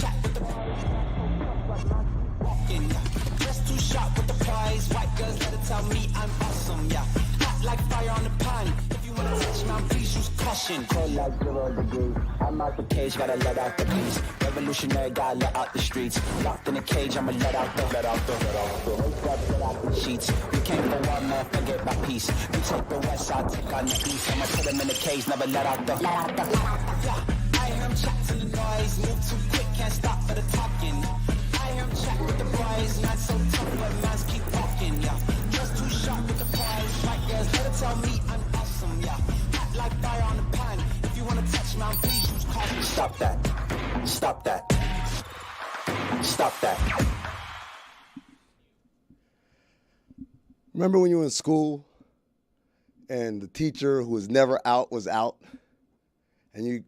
chat with the walking, yeah. Dressed too sharp with the prize. White girls let it tell me I'm awesome, yeah. Hot like fire on the pan. If you wanna touch me, please use caution. Cold like 0 degrees. I'm out the cage, gotta let out the beast. Revolutionary, gotta let out the streets. Locked in a cage, I'ma let out the sheets. We came for one, forget my peace. We take the west, I'll take on the east. I'ma put them in the cage, never let out the yeah. I hear him chat to the noise. Move too quick, can't stop for the talking. I hear him chat with the boys. Not so tough, but mans keep walking, yeah. Just too sharp with the prize. White girls, let it tell me I'm awesome, yeah. Hot like fire on the pan. If you wanna touch me, please use caution. Stop that. Stop that. Stop that. Remember when you were in school and the teacher who was never out was out? And you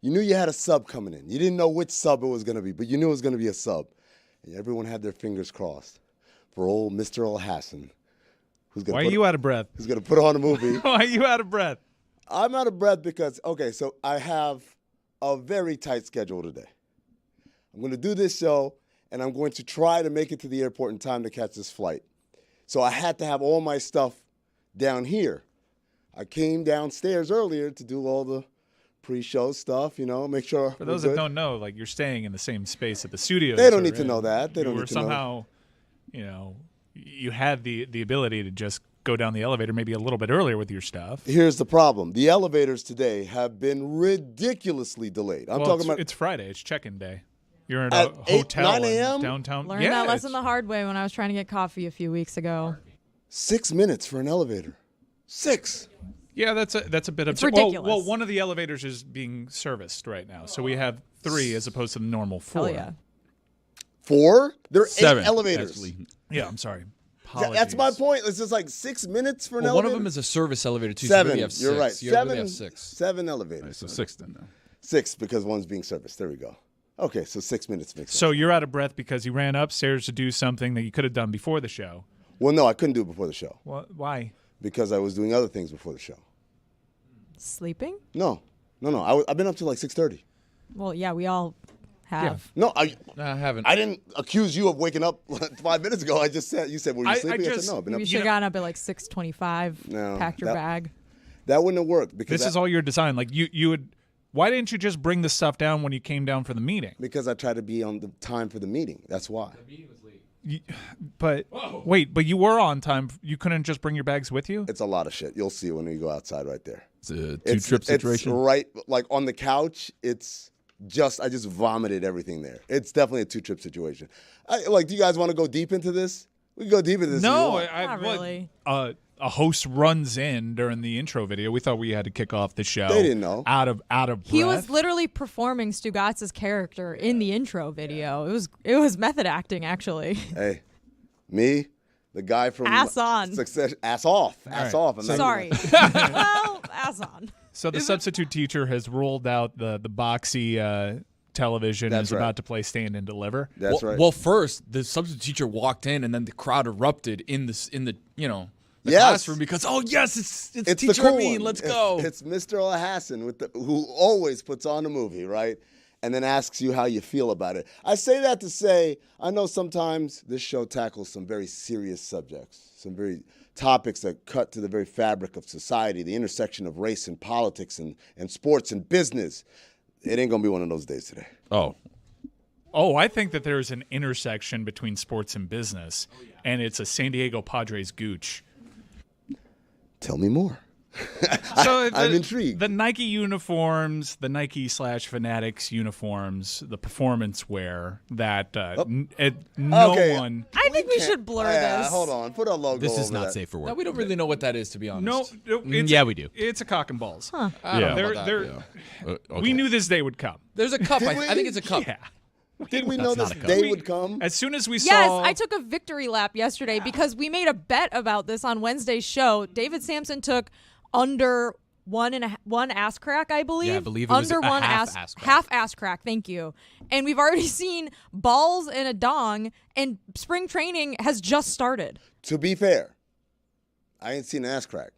knew you had a sub coming in. You didn't know which sub it was going to be, but you knew it was going to be a sub. And everyone had their fingers crossed for old Mr. Hassan. Why are you out of breath? Who's going to put on a movie. Why are you out of breath? I'm out of breath because, okay, so I have a very tight schedule today. I'm going to do this show, and I'm going to try to make it to the airport in time to catch this flight. So I had to have all my stuff down here. I came downstairs earlier to do all the pre-show stuff, make sure. For those that don't know, like you're staying in the same space at the studio. They don't need to know that. They don't need to know. You had the ability to just go down the elevator maybe a little bit earlier with your stuff. Here's the problem. The elevators today have been ridiculously delayed. It's Friday. It's check-in day. You're in a hotel 9 a.m. in downtown. Learned that lesson the hard way when I was trying to get coffee a few weeks ago. 6 minutes for an elevator. 6. Yeah, that's a bit It's ridiculous. Well, one of the elevators is being serviced right now, so we have 3 as opposed to the normal 4. Hell yeah. 4? There are 7, 8 elevators. Actually. Yeah, I'm sorry. That's my point. It's just like 6 minutes for an One elevator. of them is a service elevator too. 7. So we have 6. You're right. You 7. really have 6. 7 elevators. Right, so 6 then. Now. 6 because one's being serviced. There we go. Okay, so 6 minutes makes sense. So you're out of breath because you ran upstairs to do something that you could have done before the show. Well, no, I couldn't do it before the show. Why? Because I was doing other things before the show. Sleeping? No. I've been up to like 6:30. Well, yeah, we all have. No, I haven't. I didn't accuse you of waking up 5 minutes ago. I just said, you said, were you sleeping? I said, no. I've been up. You should have gotten up at like 6:25, packed your bag. That wouldn't have worked. Because this is all your design. Like you would. Why didn't you just bring the stuff down when you came down for the meeting? Because I tried to be on the time for the meeting. That's why. The meeting was late. But you were on time. You couldn't just bring your bags with you? It's a lot of shit. You'll see when we go outside right there. It's a two-trip situation? It's right, like on the couch, I just vomited everything there. It's definitely a 2-trip situation. Do you guys want to go deep into this? We can go deep into this. No, not really. A host runs in during the intro video. We thought we had to kick off the show. They didn't know. Out of breath. He was literally performing Stugotz's character in the intro video. It was method acting, actually. Hey, me, the guy from Ass on. Success, ass off, ass off. Sorry. Well, ass on. So the substitute teacher has rolled out the boxy television and is about to play Stand and Deliver. That's right. Well, first the substitute teacher walked in, and then the crowd erupted in the classroom because it's Teacher cool Amin. one. Let's go. It's Mr. Hassan who always puts on a movie, right? And then asks you how you feel about it. I say that to say I know sometimes this show tackles some very serious subjects, some very topics that cut to the very fabric of society, the intersection of race and politics and sports and business. It ain't gonna be one of those days today. Oh, I think that there's an intersection between sports and business, and it's a San Diego Padres gooch. Tell me more. So I'm intrigued. The Nike uniforms, the Nike/Fanatics uniforms, the performance wear that one. I think we should blur this. Hold on, put a logo. This is over not that. safe for work. No, we don't really know what that is, to be honest. No, yeah, we do. It's a cock and balls. Huh. I don't know about that. Okay. We knew this day would come. There's a cup. I think it's a cup. Yeah. Did we know this day would come? As soon as we Yes, saw... I took a victory lap yesterday because we made a bet about this on Wednesday's show. David Sampson took under one ass crack, I believe. Yeah, I believe it was under a one half ass crack. Half ass crack, thank you. And we've already seen balls and a dong, and spring training has just started. To be fair, I ain't seen an ass crack.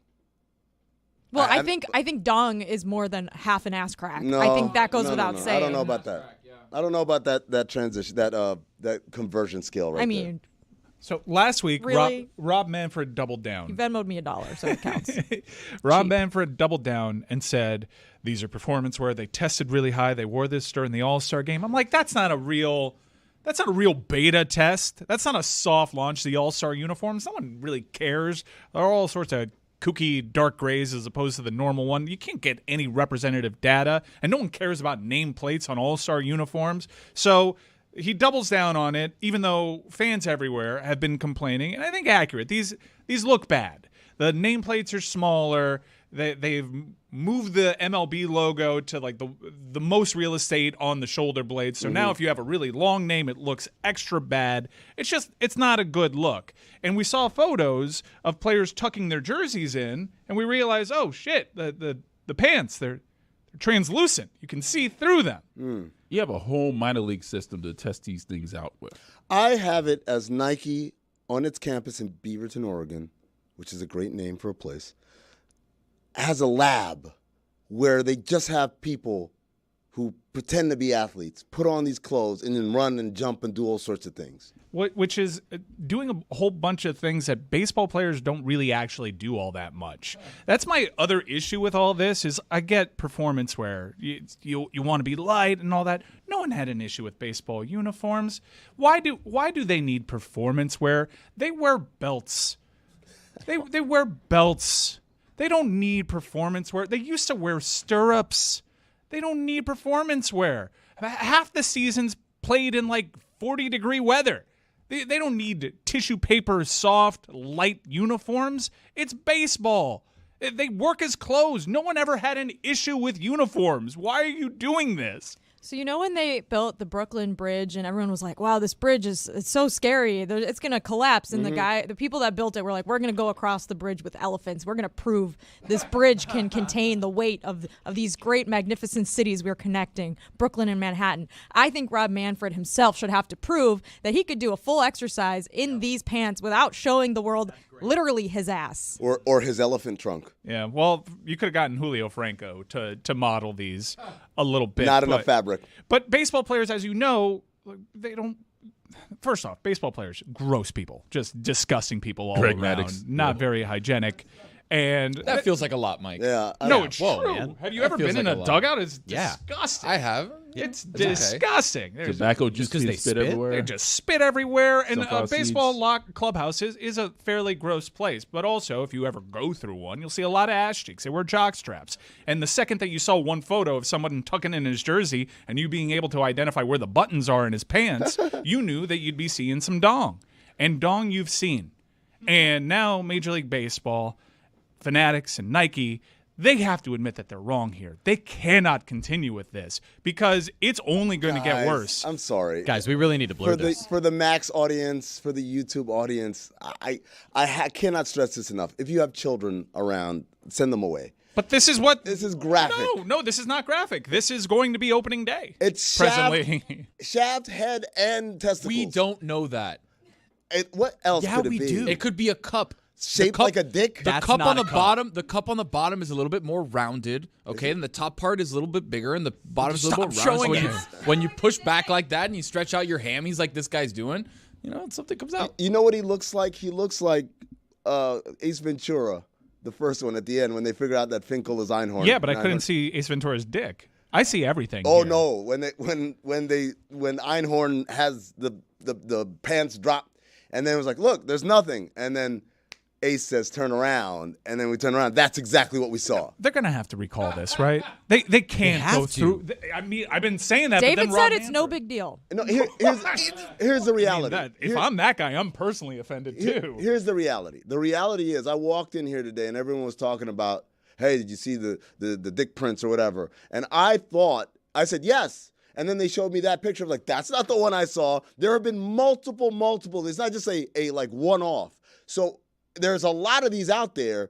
Well, I think dong is more than half an ass crack. No, I think that goes no, without no. saying. I don't know about that. I don't know about that transition, that conversion scale right I mean, So last week, Really? Rob Manfred doubled down. you Venmoed me $1, so it counts. Rob Cheap. Manfred doubled down and said, these are performance where they tested really high. They wore this during the All-Star game. I'm like, that's not a real beta test. That's not a soft launch of the All-Star uniforms. No one really cares. There are all sorts of kooky dark grays as opposed to the normal one. You can't get any representative data, and no one cares about nameplates on All-Star uniforms. So he doubles down on it, even though fans everywhere have been complaining, and I think accurate. These look bad. The nameplates are smaller. They've moved the MLB logo to like the most real estate on the shoulder blades. So now if you have a really long name, it looks extra bad. It's not a good look. And we saw photos of players tucking their jerseys in, and we realized, oh shit, the pants, they're translucent. You can see through them. You have a whole minor league system to test these things out with. I have it as Nike on its campus in Beaverton, Oregon, which is a great name for a place, has a lab where they just have people who pretend to be athletes put on these clothes and then run and jump and do all sorts of things. Which is doing a whole bunch of things that baseball players don't really actually do all that much. That's my other issue with all this is I get performance wear. You want to be light and all that. No one had an issue with baseball uniforms. Why do they need performance wear? They wear belts. They wear belts. They don't need performance wear. They used to wear stirrups. They don't need performance wear. Half the season's played in like 40-degree weather. They don't need tissue paper, soft, light uniforms. It's baseball. They work as clothes. No one ever had an issue with uniforms. Why are you doing this? So you know when they built the Brooklyn Bridge and everyone was like, wow, this bridge it's so scary. It's going to collapse. And the people that built it were like, we're going to go across the bridge with elephants. We're going to prove this bridge can contain the weight of these great, magnificent cities we're connecting, Brooklyn and Manhattan. I think Rob Manfred himself should have to prove that he could do a full exercise in these pants without showing the world literally his ass. Or his elephant trunk. Yeah, well, you could have gotten Julio Franco to model these a little bit. Not enough fabric. But baseball players, as you know, they don't. First off, baseball players, gross people, just disgusting people all Greg around. Maddux. Not very hygienic. And That feels like a lot, Mike. Yeah. no, it's Whoa, true. man. Have you That ever feels been like in a a lot. dugout? It's Yeah. disgusting. I have. It's okay. disgusting. There's Tobacco juice because they spit spit? everywhere. They just spit everywhere, and a Sunflower baseball seeds. clubhouse is a fairly gross place. But also, if you ever go through one, you'll see a lot of ass cheeks. They wear jock straps. And the second that you saw one photo of someone tucking in his jersey and you being able to identify where the buttons are in his pants, you knew that you'd be seeing some dong. And dong you've seen. And now Major League Baseball, Fanatics, and Nike, they have to admit that they're wrong here. They cannot continue with this because it's only going to get Guys, worse. I'm sorry. Guys, we really need to blur this. For the Max audience, for the YouTube audience, I cannot stress this enough. If you have children around, send them away. But this is what This is graphic. No, this is not graphic. This is going to be opening day. It's presently. shaft, head, and testicles. We don't know that. What else Yeah, could it we be? do. It could be a cup. Shaped cup- like a dick? The That's cup not on a the cup. bottom. The cup on the bottom is a little bit more rounded. Okay, and the top part is a little bit bigger, and the bottom is a little bit Stop rounded. showing So it. when you push back like that and you stretch out your hammies like this guy's doing, something comes out. You know what he looks like? He looks like Ace Ventura, the first one at the end when they figure out that Finkel is Einhorn. Yeah, but I couldn't see Ace Ventura's dick. I see everything. Oh here. no! When Einhorn has the pants drop, and then it was like, look, there's nothing, and then Ace says, turn around, and then we turn around. That's exactly what we saw. They're going to have to recall this, right? They can't have go to. through. I mean, I've been saying that. David but then said Rob it's no Manfred- big deal. No, here's the reality. If I'm that guy, I'm personally offended too. Here's the reality. The reality is, I walked in here today, and everyone was talking about, hey, did you see the dick prints or whatever? And I said yes. And then they showed me that picture of like, that's not the one I saw. There have been multiple. It's not just a like one-off. So there's a lot of these out there.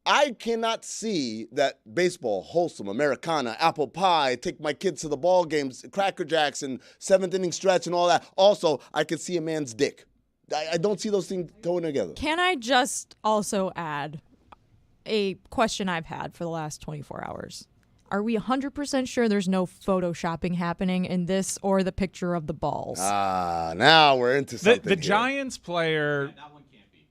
I cannot see that baseball, wholesome, Americana, apple pie, take my kids to the ball games, Cracker Jacks, and seventh inning stretch and all that. Also, I could see a man's dick. I don't see those things going together. Can I just also add a question I've had for the last 24 hours? Are we 100% sure there's no photoshopping happening in this or the picture of the balls? Now we're into something. The Giants player,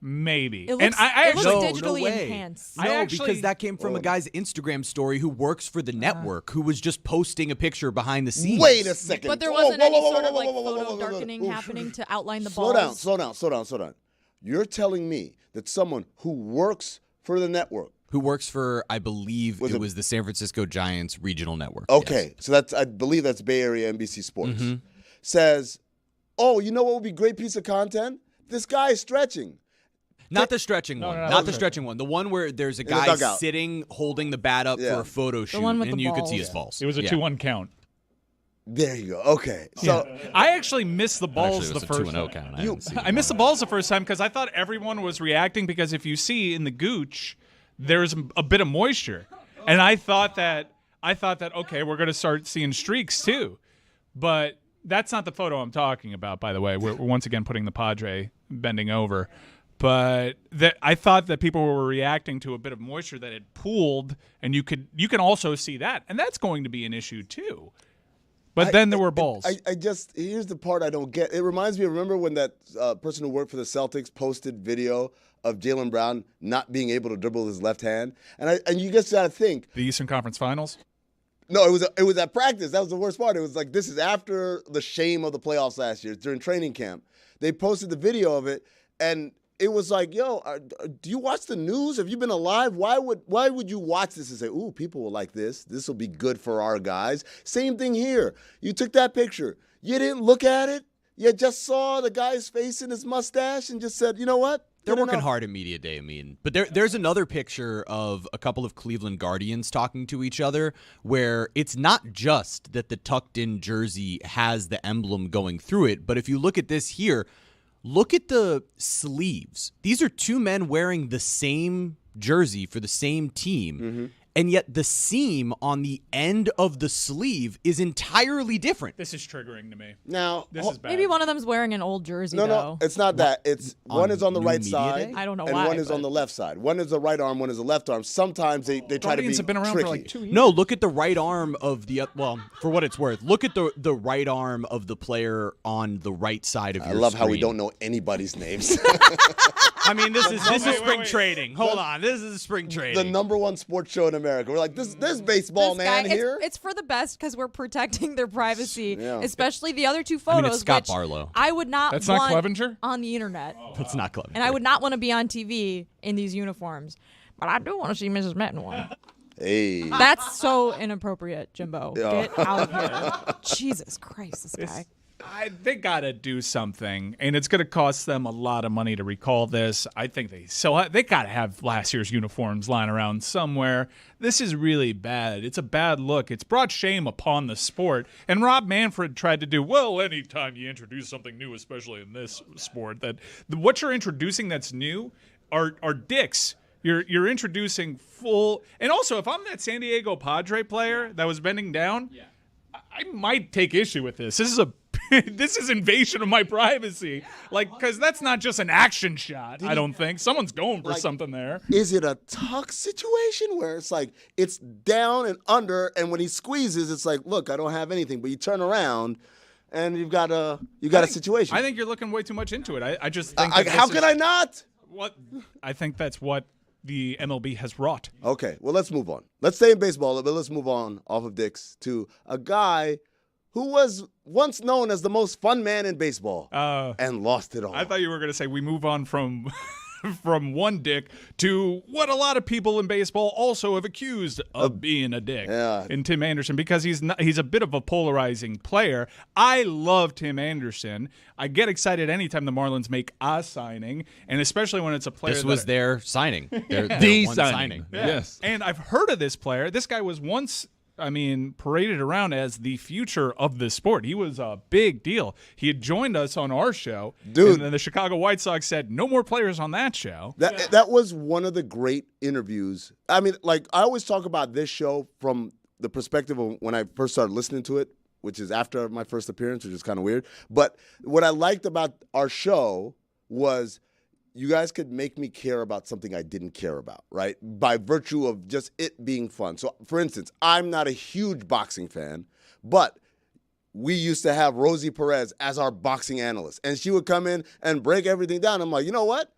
maybe. It looks, and I it looks actually, digitally way. enhanced. No, actually- because that came from a guy's Instagram story who works for the network, who was just posting a picture behind the scenes. Wait a second. But there Whoa, wasn't whoa, any whoa, sort whoa, of whoa, like whoa, whoa, whoa, photo whoa, whoa, darkening whoa. happening to outline the Slow balls. down. You're telling me that someone who works for the network. Who works for, I believe it was the San Francisco Giants regional network. Okay, yes. so I believe that's Bay Area NBC Sports. Says, oh, you know what would be a great piece of content? This guy is stretching. Not the stretching one. no, Not the stretching one. The one where there's a the guy dugout. sitting holding the bat up Yeah. for a photo shoot, one with and the you could balls. see his balls. it was a 2-1 count. There you go. Okay, so I actually missed the balls Actually, it the was a first 2-0 time. count. I didn't see I missed the balls the first time because I thought everyone was reacting because if you see in the gooch, there's a bit of moisture. And I thought that okay, we're going to start seeing streaks too. But that's not the photo I'm talking about, by the way. We're once again putting the Padre bending over. But I thought that people were reacting to a bit of moisture that had pooled, and you can also see that. And that's going to be an issue too. But then there were balls. Here's the part I don't get. It reminds me, remember when that person who worked for the Celtics posted video of Jaylen Brown not being able to dribble his left hand? And you just got to think. The Eastern Conference Finals? No, it was at practice. That was the worst part. It was like, this is after the shame of the playoffs last year. It's during training camp. They posted the video of it, and it was like, yo, do you watch the news? Have you been alive? Why would you watch this and say, ooh, people will like this. This will be good for our guys. Same thing here. You took that picture. You didn't look at it. You just saw the guy's face and his mustache and just said, you know what? They're Good working enough. hard at Media Day, I mean. But there's another picture of a couple of Cleveland Guardians talking to each other where it's not just that the tucked-in jersey has the emblem going through it, but if you look at this here, look at the sleeves. These are two men wearing the same jersey for the same team, and yet the seam on the end of the sleeve is entirely different. This is triggering to me. Now, This is bad. Maybe one of them's wearing an old jersey, no, though. it's not that. It's one is on the New right Media side. Day? I don't know and why, one is on but- the left side. One is the right arm, one is the left arm. Sometimes they try to be Guardians have been around tricky. for like 2 years. No, look at the right arm of the well, for what it's worth. Look at the right arm of the player on the right side of I your love how we screen. don't know anybody's names. I mean, this is spring wait. trading. Hold on, this is spring The trading. number one sports show in America. We're like, this baseball This man guy, here. it's for the best because we're protecting their privacy, Yeah. especially the other two I mean, photos. it's Scott which Barlow. I would not That's not want Clevenger? on the internet, That's not clever. and I would not want to be on TV in these uniforms. But I do want to see Mrs. Metten one. Hey. That's so inappropriate, Jimbo. Yeah. Get out of here. Jesus Christ, this guy. They got to do something, and it's going to cost them a lot of money to recall this. I think they got to have last year's uniforms lying around somewhere. This is really bad. It's a bad look. It's brought shame upon the sport. And Rob Manfred tried to do, well, anytime you introduce something new, especially in this sport, that what you're introducing that's new are dicks. You're introducing full, and also if I'm that San Diego Padre player that was bending down, I might take issue with this. This is invasion of my privacy. Like, because that's not just an action shot, I don't think. Someone's going for something there. Is it a tuck situation where it's like it's down and under, and when he squeezes, it's like, look, I don't have anything. But you turn around, and you've got a situation. I think you're looking way too much into it. I just think how can I not? I think that's what the MLB has wrought. Okay, well, let's move on. Let's stay in baseball, but let's move on off of Dicks to a guy who was once known as the most fun man in baseball and lost it all. I thought you were going to say we move on from from one dick to what a lot of people in baseball also have accused of being a dick. Yeah. In Tim Anderson, because he's a bit of a polarizing player. I love Tim Anderson. I get excited anytime the Marlins make a signing, and especially when it's a player This was their signing. Their The one signing. Yes. And I've heard of this player. This guy was once, paraded around as the future of the sport. He was a big deal. He had joined us on our show. Dude. And then the Chicago White Sox said, no more players on that show. That was one of the great interviews. I mean, like, I always talk about this show from the perspective of when I first started listening to it, which is after my first appearance, which is kind of weird. But what I liked about our show was you guys could make me care about something I didn't care about, right? By virtue of just it being fun. So, for instance, I'm not a huge boxing fan, but we used to have Rosie Perez as our boxing analyst, and she would come in and break everything down. I'm like, you know what?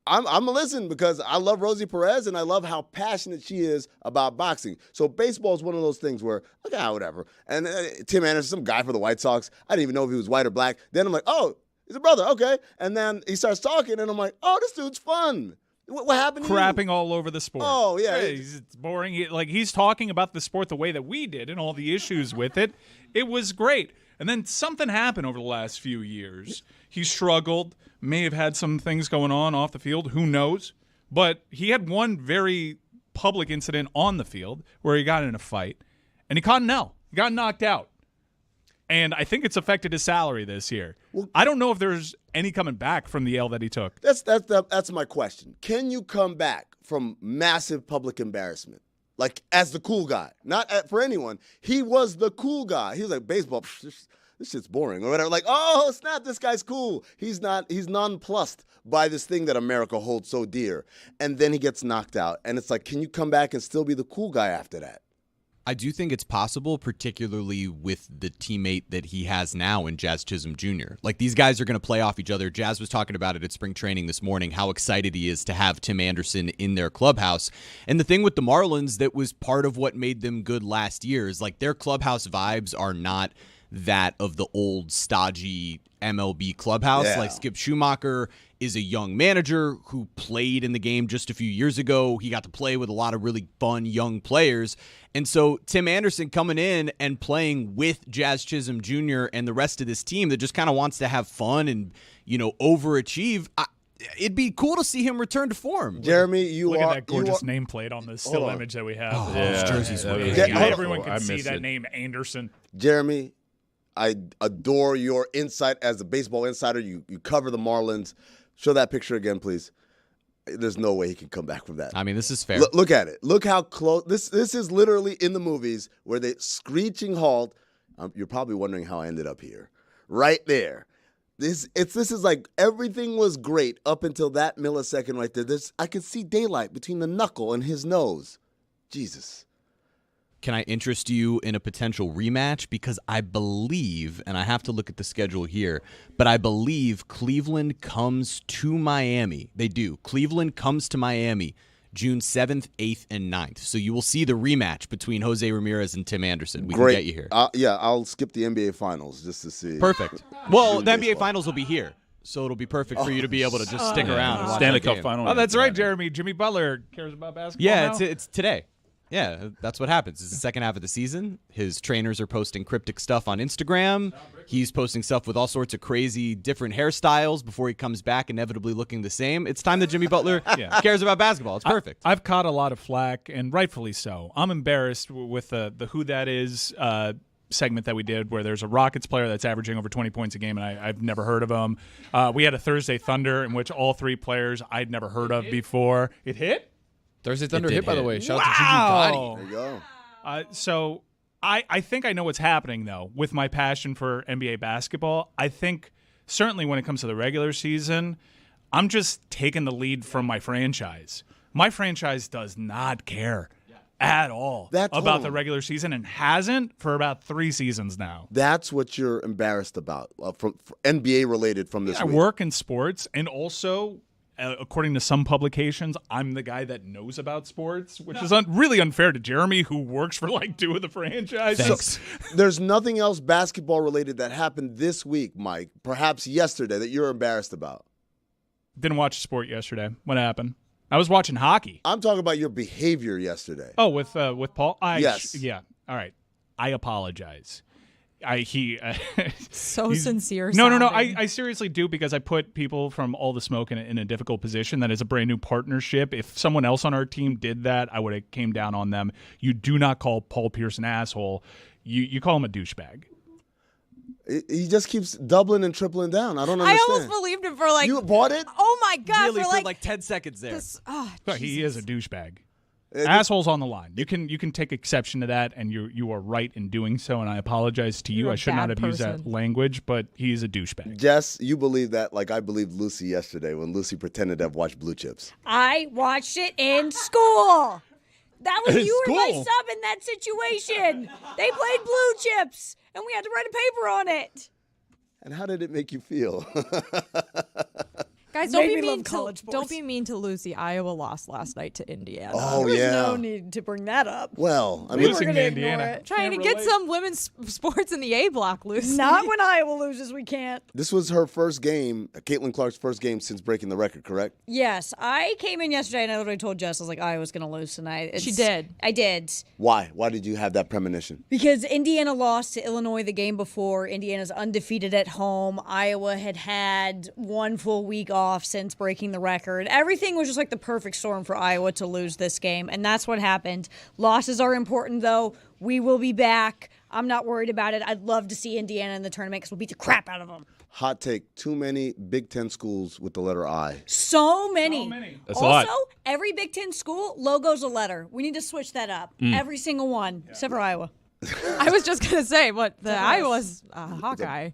I'm going to listen because I love Rosie Perez, and I love how passionate she is about boxing. So baseball is one of those things where, okay, whatever. And Tim Anderson, some guy for the White Sox, I didn't even know if he was white or black. Then I'm like, oh, he's a brother, okay. And then he starts talking, and I'm like, oh, this dude's fun. What happened to you? Crapping all over the sport. Oh, yeah. It's boring. He's talking about the sport the way that we did and all the issues with it. It was great. And then something happened over the last few years. He struggled, may have had some things going on off the field. Who knows? But he had one very public incident on the field where he got in a fight, and he caught an L. He got knocked out. And I think it's affected his salary this year. Well, I don't know if there's any coming back from the L that he took. That's my question. Can you come back from massive public embarrassment? Like, as the cool guy. Not for anyone. He was the cool guy. He was like, baseball, this shit's boring or whatever. Like, oh, snap, this guy's cool. He's nonplussed by this thing that America holds so dear. And then he gets knocked out. And it's like, can you come back and still be the cool guy after that? I do think it's possible, particularly with the teammate that he has now in Jazz Chisholm Jr. Like, these guys are going to play off each other. Jazz was talking about it at spring training this morning, how excited he is to have Tim Anderson in their clubhouse. And the thing with the Marlins that was part of what made them good last year is, like, their clubhouse vibes are not that of the old stodgy MLB clubhouse. Yeah. Like, Skip Schumacher is a young manager who played in the game just a few years ago. He got to play with a lot of really fun young players. And so Tim Anderson coming in and playing with Jazz Chisholm Jr. and the rest of this team that just kind of wants to have fun and, overachieve. It'd be cool to see him return to form. Jeremy, Look at that gorgeous nameplate on the still image that we have. Oh, those jerseys were everyone can see that name, Anderson. Jeremy, I adore your insight as a baseball insider. You cover the Marlins. Show that picture again, please. There's no way he can come back from that. I mean, this is fair. Look at it. Look how close. This is literally in the movies where they screeching halt. You're probably wondering how I ended up here. Right there. This is like everything was great up until that millisecond right there. I could see daylight between the knuckle and his nose. Jesus. Can I interest you in a potential rematch? Because I believe, and I have to look at the schedule here, but I believe Cleveland comes to Miami. They do. Cleveland comes to Miami June 7th, 8th, and 9th. So you will see the rematch between Jose Ramirez and Tim Anderson. We can get you here. I'll skip the NBA Finals just to see. Perfect. Well, the NBA Finals will be here. So it'll be perfect for you to be able to just stick around and watch Stanley that Cup game. Final. Oh, that's right, Jeremy. Jimmy Butler cares about basketball now? It's today. Yeah, that's what happens. It's the second half of the season. His trainers are posting cryptic stuff on Instagram. He's posting stuff with all sorts of crazy different hairstyles before he comes back, inevitably looking the same. It's time that Jimmy Butler cares about basketball. It's perfect. I've caught a lot of flack, and rightfully so. I'm embarrassed with the Who That Is segment that we did where there's a Rockets player that's averaging over 20 points a game, and I've never heard of him. We had a Thursday Thunder in which all three players I'd never heard of before. It hit? Thursday Thunder hit, by the way. Shout out to Wow. Juju There you go. So I think I know what's happening, though, with my passion for NBA basketball. I think certainly when it comes to the regular season, I'm just taking the lead from my franchise. My franchise does not care at all about the regular season and hasn't for about 3 seasons now. That's what you're embarrassed about from NBA related from this I week. work in sports, and also according to some publications, I'm the guy that knows about sports, which is really unfair to Jeremy, who works for like 2 of the franchises. Thanks. There's nothing else basketball related that happened this week, Mike, perhaps yesterday, that you're embarrassed about. Didn't watch sport yesterday. What happened? I was watching hockey. I'm talking about your behavior yesterday. Oh, with Paul? Yes. Yeah. All right. I apologize. So sincere. No. sounding. I seriously do, because I put people from All the Smoke in a difficult position. That is a brand new partnership. If someone else on our team did that, I would have came down on them. You do not call Paul Pierce an asshole. You call him a douchebag. He just keeps doubling and tripling down. I don't understand. I almost believed him for like. You bought it? Oh my god! Really, for for like like 10 seconds there. this. Oh, But he is a Jesus. douchebag. Assholes on the line. You can take exception to that, and you are right in doing so, and I apologize to you. You're I a should not bad have used that person. language, but he's a douchebag. Jess, you believe that like I believed Lucy yesterday when Lucy pretended to have watched Blue Chips. I watched it in school. That was In you were my school? sub in that situation. They played Blue Chips, and we had to write a paper on it. And how did it make you feel? Guys, Made me love college sports. don't be mean to Lucy. Iowa lost last night to Indiana. Oh, There's yeah. no need to bring that up. Well, I We mean, were Losing gonna to ignore Indiana. it. Trying to Can't get relate. some women's sports in the A block, Lucy. Not when Iowa loses, we can't. this was her first game, Caitlin Clark's first game since breaking the record, correct? Yes, I came in yesterday and I literally told Jess, I was like, Iowa's going to lose tonight. She did. I did. Why? Why did you have that premonition? Because Indiana lost to Illinois the game before. Indiana's undefeated at home. Iowa had one full week off since breaking the record. Everything was just like the perfect storm for Iowa to lose this game, and that's what happened. Losses are important, though. We will be back. I'm not worried about it. I'd love to see Indiana in the tournament because we'll beat the crap out of them. Hot take, too many Big Ten schools with the letter I. So many. That's a also, lot. every Big Ten school logo's a letter. We need to switch that up. Every single one, except for Iowa. I was just gonna say, what the Iowa's Hawkeye.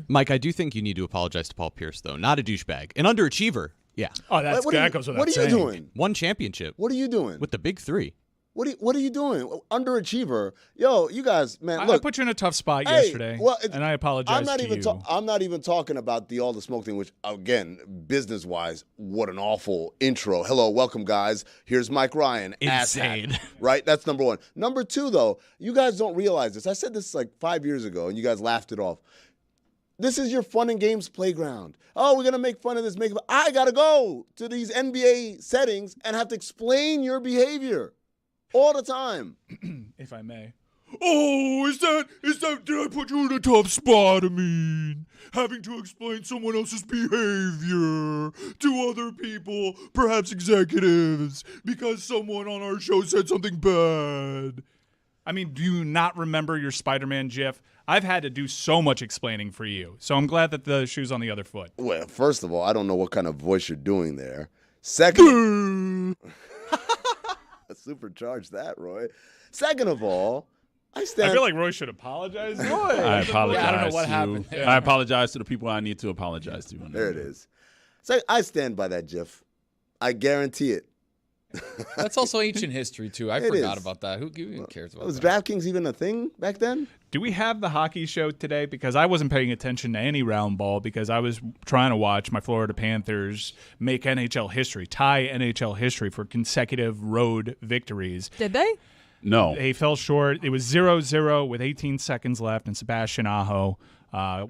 Mike, I do think you need to apologize to Paul Pierce, though. Not a douchebag. An underachiever. Yeah. Oh, that goes without What are saying. you doing? One championship What are you doing? with the big three. What are you doing? Underachiever. Yo, you guys, man, I look. put you in a tough spot Hey, yesterday, well, and I apologize I'm not to even you. I'm not even talking about the all the smoke thing, which again, business wise, what an awful intro. Hello, welcome guys. Here's Mike Ryan. Insane. asshat. Right? That's number one. Number two, though, you guys don't realize this. I said this like 5 years ago, and you guys laughed it off. This is your fun and games playground. Oh, we're gonna make fun of this. I gotta go to these NBA settings and have to explain your behavior all the time. If I may. Oh, is that? Did I put you in a tough spot? I mean, having to explain someone else's behavior to other people, perhaps executives, because someone on our show said something bad. I mean, do you not remember your Spider-Man GIF? I've had to do so much explaining for you, so I'm glad that the shoe's on the other foot. Well, first of all, I don't know what kind of voice you're doing there. Second, supercharge that, Roy. Second of all, I stand. I feel like Roy should apologize. Roy, I apologize. I don't know what to- happened. I apologize to the people I need to apologize to. There it is. So I stand by that GIF. I guarantee it. That's also ancient history, too. I It forgot is. about that. Who cares about Was that? DraftKings even a thing back then? Do we have the hockey show today? Because I wasn't paying attention to any round ball because I was trying to watch my Florida Panthers make NHL history, tie NHL history for consecutive road victories. Did they? No. They fell short. It was 0-0 with 18 seconds left, and Sebastian Aho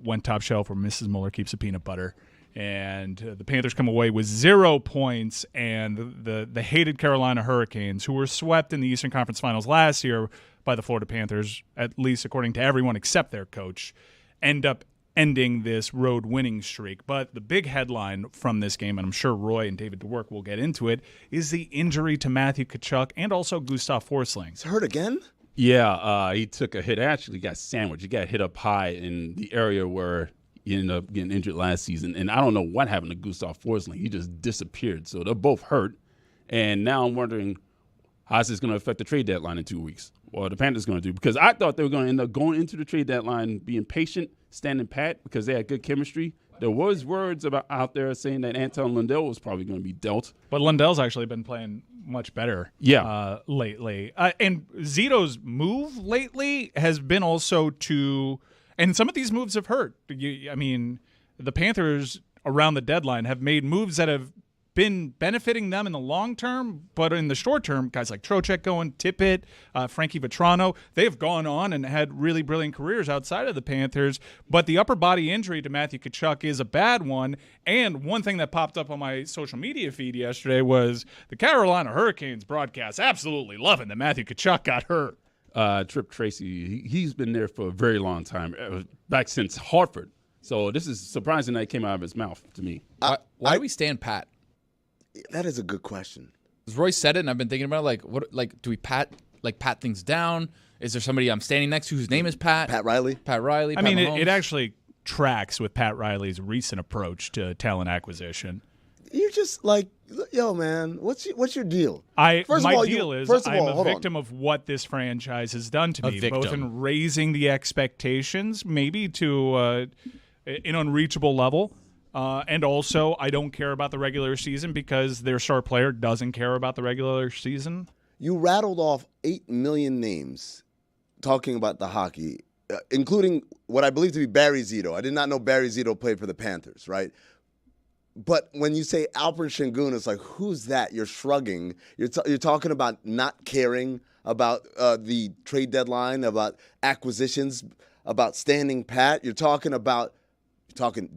went top shelf where Mrs. Mueller keeps the peanut butter. And the Panthers come away with 0 points, and the hated Carolina Hurricanes, who were swept in the Eastern Conference Finals last year by the Florida Panthers, at least according to everyone except their coach, end up ending this road winning streak. But the big headline from this game, and I'm sure Roy and David DeWerk will get into it, is the injury to Matthew Tkachuk and also Gustav Forsling. It's hurt again? Yeah, he took a hit. Actually got sandwiched. He got hit up high in the area where he ended up getting injured last season. And I don't know what happened to Gustav Forsling. He just disappeared. So they're both hurt. And now I'm wondering, how's this going to affect the trade deadline in 2 weeks? What are the Panthers going to do? Because I thought they were going to end up going into the trade deadline being patient, standing pat, because they had good chemistry. There was words out there saying that Anton Lundell was probably going to be dealt. But Lundell's actually been playing much better lately. And Zito's move lately has been also to – and some of these moves have hurt. I mean, the Panthers around the deadline have made moves that have been benefiting them in the long term, but in the short term, guys like Trocheck going, Tippett, Frankie Vetrano, they've gone on and had really brilliant careers outside of the Panthers. But the upper body injury to Matthew Tkachuk is a bad one. And one thing that popped up on my social media feed yesterday was the Carolina Hurricanes broadcast absolutely loving that Matthew Tkachuk got hurt. Trip Tracy, he's been there for a very long time, back since Hartford. So this is surprising that it came out of his mouth to me. Why do we stand pat? That is a good question. Roy said it, and I've been thinking about it, do we pat things down? Is there somebody I'm standing next to whose name is Pat? Pat Riley? Pat Riley. I mean, Mahomes? it actually tracks with Pat Riley's recent approach to talent acquisition. you're just like, yo, man, what's your deal? My hold I'm a on. victim of what this franchise has done to me, both victim. in raising the expectations, maybe to an unreachable level, and also I don't care about the regular season because their star player doesn't care about the regular season. You rattled off 8 million names talking about the hockey, including what I believe to be Barry Zito. I did not know Barry Zito played for the Panthers, right? But when you say Alperen Sengun, it's like, who's that? You're shrugging. You're talking about not caring about the trade deadline, about acquisitions, about standing pat. You're talking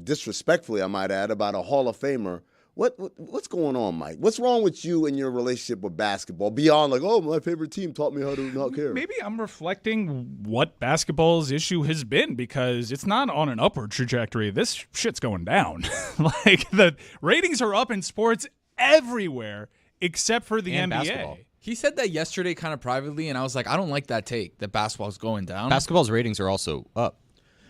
disrespectfully, I might add, about a Hall of Famer. What's going on, Mike? What's wrong with you and your relationship with basketball beyond like, oh, my favorite team taught me how to not care? Maybe I'm reflecting what basketball's issue has been because it's not on an upward trajectory. This shit's going down. Like the ratings are up in sports everywhere except for the And NBA. basketball. He said that yesterday kind of privately, and I was like, I don't like that take, that basketball's going down. Basketball's ratings are also up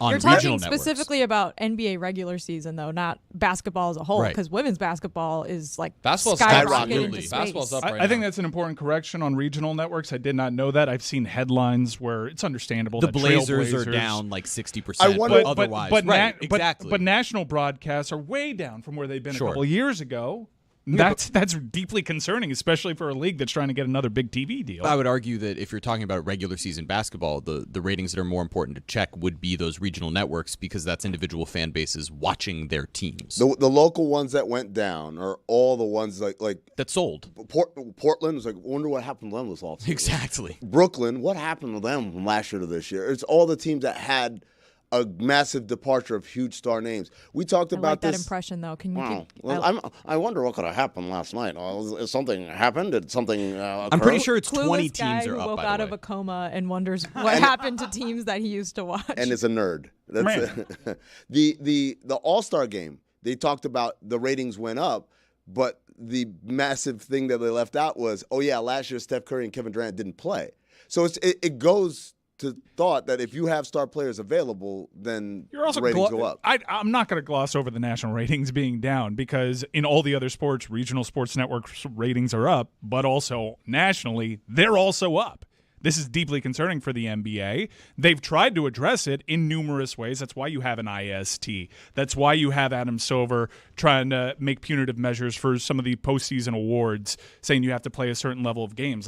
on You're regional talking networks. specifically about NBA regular season, though, not basketball as a whole, Right. because women's basketball is like Basketball's skyrocketing skyrocketing. into space. Basketball's up right I think now. that's an important correction on regional networks. I did not know that. I've seen headlines where it's understandable The that Blazers are Trailblazers- down like 60%. I wonder- but otherwise, but, right? but Exactly. But national broadcasts are way down from where they've been Sure. a couple of years ago. That's deeply concerning, especially for a league that's trying to get another big TV deal. I would argue that if you're talking about regular season basketball, the ratings that are more important to check would be those regional networks because that's individual fan bases watching their teams. The local ones that went down are all the ones like That sold. Portland was like, I wonder what happened to them this offseason. Exactly. Brooklyn, what happened to them from last year to this year? It's all the teams that had a massive departure of huge star names. We talked I about like that this. impression, though. Can you? Wow. Keep, Well, I wonder what could have happened last night. Is something happened? Did something occur? I'm pretty sure it's clueless 20 guy teams are who up, woke by out the of way. a coma and wonders what happened to teams that he used to watch. And is a nerd. That's it. The All-Star game, they talked about the ratings went up, but the massive thing that they left out was, oh yeah, last year Steph Curry and Kevin Durant didn't play. So it goes to thought that if you have star players available, then You're also ratings go up. I'm not going to gloss over the national ratings being down because in all the other sports, regional sports networks ratings are up, but also nationally, they're also up. This is deeply concerning for the NBA. They've tried to address it in numerous ways. That's why you have an IST. That's why you have Adam Silver trying to make punitive measures for some of the postseason awards, saying you have to play a certain level of games.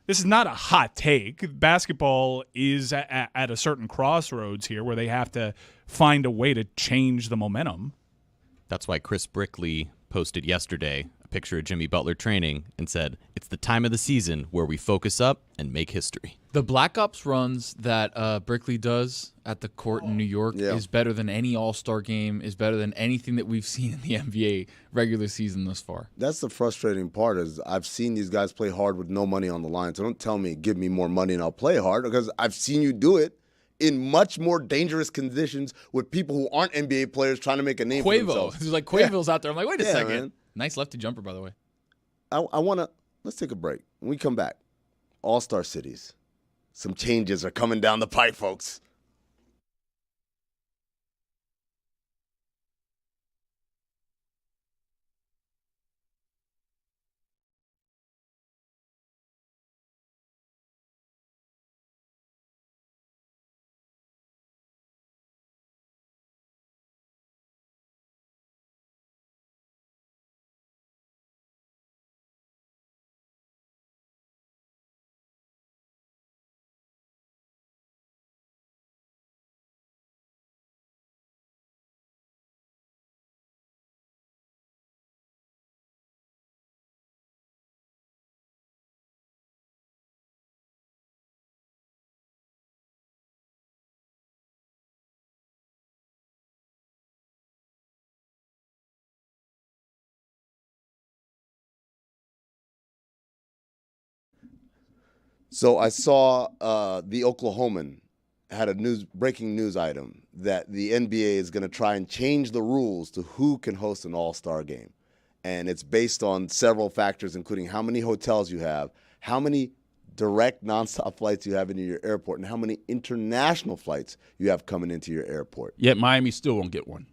This is not a hot take. Basketball is at a certain crossroads here where they have to find a way to change the momentum. That's why Chris Brickley posted yesterday a picture of Jimmy Butler training and said, it's the time of the season where we focus up and make history. The Black Ops runs that Brickley does at the court in New York is better than any All-Star game, is better than anything that we've seen in the NBA regular season thus far. That's the frustrating part is I've seen these guys play hard with no money on the line. So don't tell me, give me more money and I'll play hard because I've seen you do it in much more dangerous conditions with people who aren't NBA players trying to make a name for Quavo. themselves. There's like Quavo's out there. I'm like, wait a second. Man. Nice lefty jumper, by the way. I want to – let's take a break. When we come back, All-Star cities. Some changes are coming down the pipe, folks. So I saw the Oklahoman had a breaking news item that the NBA is going to try and change the rules to who can host an all-star game. And it's based on several factors, including how many hotels you have, how many direct nonstop flights you have into your airport, and how many international flights you have coming into your airport. Yet Miami still won't get one.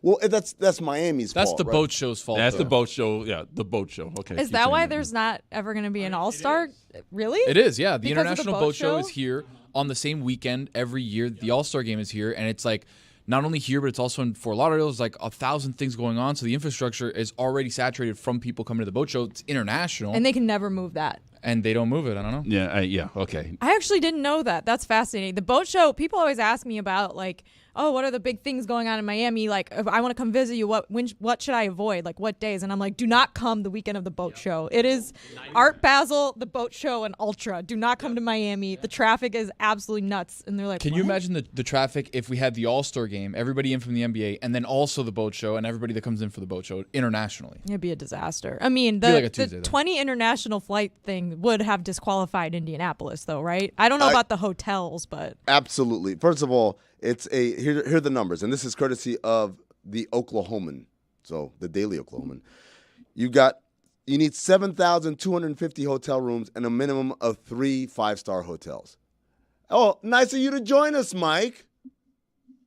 Well, that's Miami's That's fault. the right? boat show's fault. That's though. the boat show. Yeah, the boat show. Okay. Is keep that saying why there's not ever going to be an All-Star? Really? It is, yeah. The Because of the International boat Boat Show show? is here on the same weekend every year. The All-Star Game is here, and it's like not only here, but it's also in Fort Lauderdale. There's like 1,000 things going on, so the infrastructure is already saturated from people coming to the boat show. It's international, And they can never move that. and they don't move it. I don't know. Yeah, okay. I actually didn't know that. That's fascinating. The boat show, people always ask me about, like, oh, what are the big things going on in Miami? Like, if I want to come visit you, what should I avoid? Like, what days? And I'm like, do not come the weekend of the boat show. It is Art Basel, the boat show, and Ultra. Do not come to Miami. The traffic is absolutely nuts. And they're like, Can you "What?" imagine the traffic if we had the All-Star Game, everybody in from the NBA, and then also the boat show, and everybody that comes in for the boat show internationally? It'd be a disaster. I mean, Be like a the Tuesday, though. 20 international flight thing would have disqualified Indianapolis, though, right? I don't know about the hotels, but Absolutely. First of all, here are the numbers, and this is courtesy of the Oklahoman, so the Daily Oklahoman. You need 7,250 hotel rooms and a minimum of 3 5-star hotels. Oh, nice of you to join us, Mike.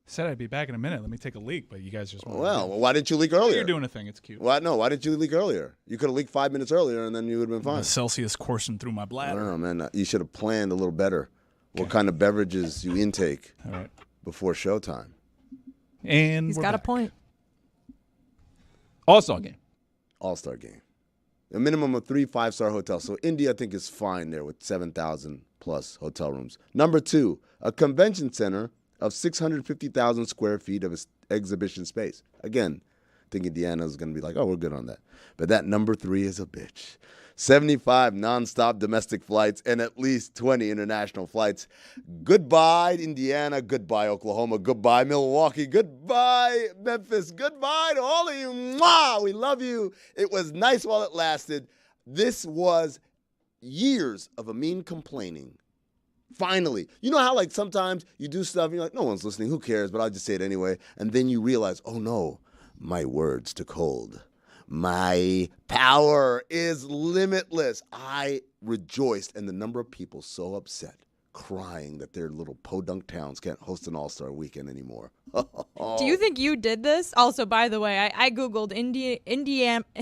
Said I'd be back in a minute. Let me take a leak, but you guys just want Well, why didn't you leak earlier? You're doing a thing. It's cute. Why didn't you leak earlier? You could have leaked 5 minutes earlier, and then you would have been fine. The Celsius coursing through my I bladder. don't know, man. You should have planned a little better what kind of beverages you intake All right. before showtime. And he's we're got a back. point. All-Star game. All-Star game. A minimum of 3 5-star hotels. So India, I think, is fine there with 7,000 plus hotel rooms. Number 2, a convention center of 650,000 square feet of exhibition space. Again, I think Indiana is going to be like, oh, we're good on that. But that number 3 is a bitch. 75 nonstop domestic flights and at least 20 international flights. Goodbye, Indiana. Goodbye, Oklahoma. Goodbye, Milwaukee. Goodbye, Memphis. Goodbye to all of you. Mwah! We love you. It was nice while it lasted. This was years of a mean complaining. Finally. You know how, like, sometimes you do stuff and you're like, no one's listening. Who cares? But I'll just say it anyway. And then you realize, oh, no, my words took hold. My power is limitless. I rejoiced, and the number of people so upset, crying that their little podunk towns can't host an all-star weekend anymore. Do you think you did this? Also, by the way, I Googled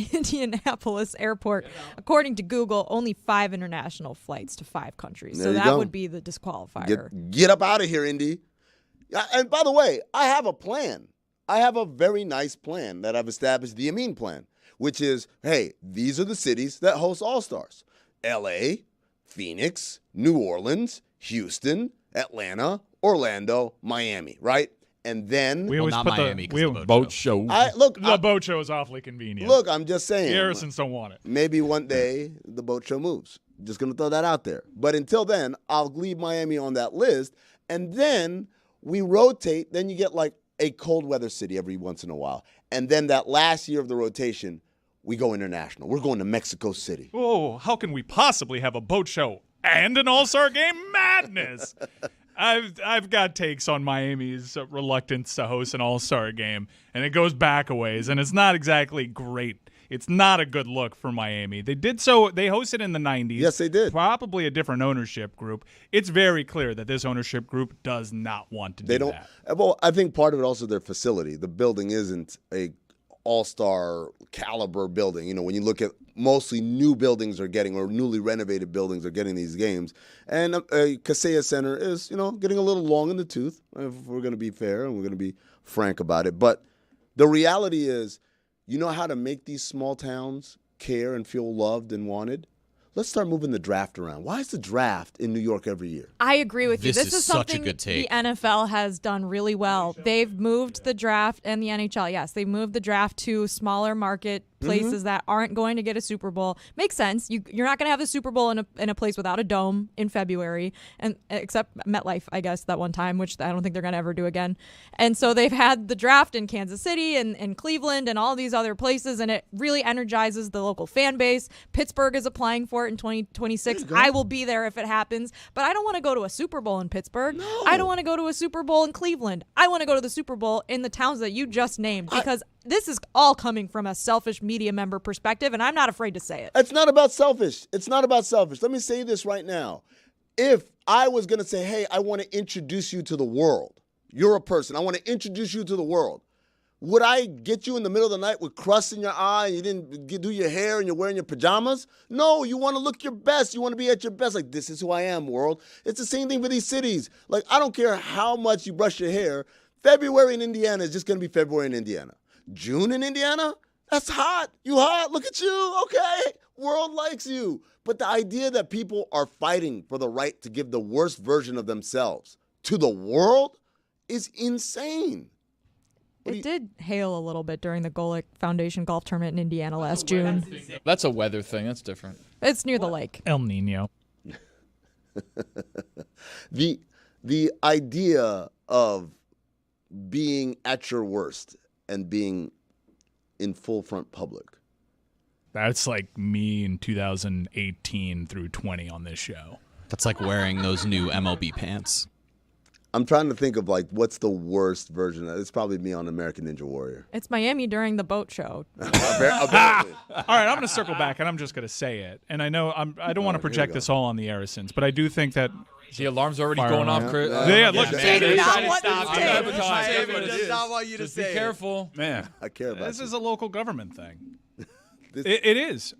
Indianapolis Airport. According to Google, only 5 international flights to 5 countries. There So you that go. would be the disqualifier. Get up out of here, Indy. And by the way, I have a plan. I have a very nice plan that I've established, the Amin plan, which is, hey, these are the cities that host All-Stars. L.A., Phoenix, New Orleans, Houston, Atlanta, Orlando, Miami, right? And then We always not put Miami, 'cause the of the Boat show. the boat show is awfully convenient. Look, I'm just saying. the Harrisons don't want it. Maybe one day the boat show moves. Just going to throw that out there. But until then, I'll leave Miami on that list. And then we rotate. Then you get like a cold weather city every once in a while. And then that last year of the rotation, we go international. We're going to Mexico City. Oh, how can we possibly have a boat show and an all-star game? Madness. I've got takes on Miami's reluctance to host an all-star game, and it goes back a ways, and it's not exactly great. It's not a good look for Miami. They did so. They hosted in the 90s. Yes, they did. Probably a different ownership group. It's very clear that this ownership group does not want to They do don't. that. Well, I think part of it also their facility. The building isn't a all-star caliber building. You know, when you look at mostly new buildings are getting, or newly renovated buildings are getting these games. And Kaseya Center is, you know, getting a little long in the tooth, if we're going to be fair and we're going to be frank about it. But the reality is, you know how to make these small towns care and feel loved and wanted? Let's start moving the draft around. Why is the draft in New York every year? I agree with you. This This is is such a something good take. the NFL has done really well. They've moved the draft, and the NHL, yes, they moved the draft to smaller market places that aren't going to get a Super Bowl. Makes sense. You're not going to have a Super Bowl in a place without a dome in February, and except MetLife, I guess, that one time, which I don't think they're going to ever do again. And so they've had the draft in Kansas City and Cleveland and all these other places, and it really energizes the local fan base. Pittsburgh is applying for it in 2026. I will be there if it happens, but I don't want to go to a Super Bowl in Pittsburgh. No. I don't want to go to a Super Bowl in Cleveland. I want to go to the Super Bowl in the towns that you just named, because this is all coming from a selfish media member perspective, and I'm not afraid to say it. It's not about selfish. It's not about selfish. Let me say this right now. If I was going to say, hey, I want to introduce you to the world. You're a person. I want to introduce you to the world. Would I get you in the middle of the night with crust in your eye and you didn't do your hair and you're wearing your pajamas? No, you want to look your best. You want to be at your best. Like, this is who I am, world. It's the same thing for these cities. Like, I don't care how much you brush your hair. February in Indiana is just going to be February in Indiana. June in Indiana? That's hot. You hot. Look at you. Okay. World likes you. But the idea that people are fighting for the right to give the worst version of themselves to the world is insane. It did hail a little bit during the Golick Foundation golf tournament in Indiana last June. That's a weather thing. That's different. It's near the lake. El Nino. The idea of being at your worst and being in full front public. That's like me in 2018 through 20 on this show. That's like wearing those new MLB pants. I'm trying to think of like what's the worst version of it. It's probably me on American Ninja Warrior. It's Miami during the boat show. Apparently. All right, I'm going to circle back, and I'm just going to say it. And I know I don't want to project this all on the Arisons, but I do think that The alarm's already going off, Chris. Yeah, look, Did not want Stop to say it. it. David does not want you to Just say be it. careful. Man, I care about this you. is a local government thing. It is.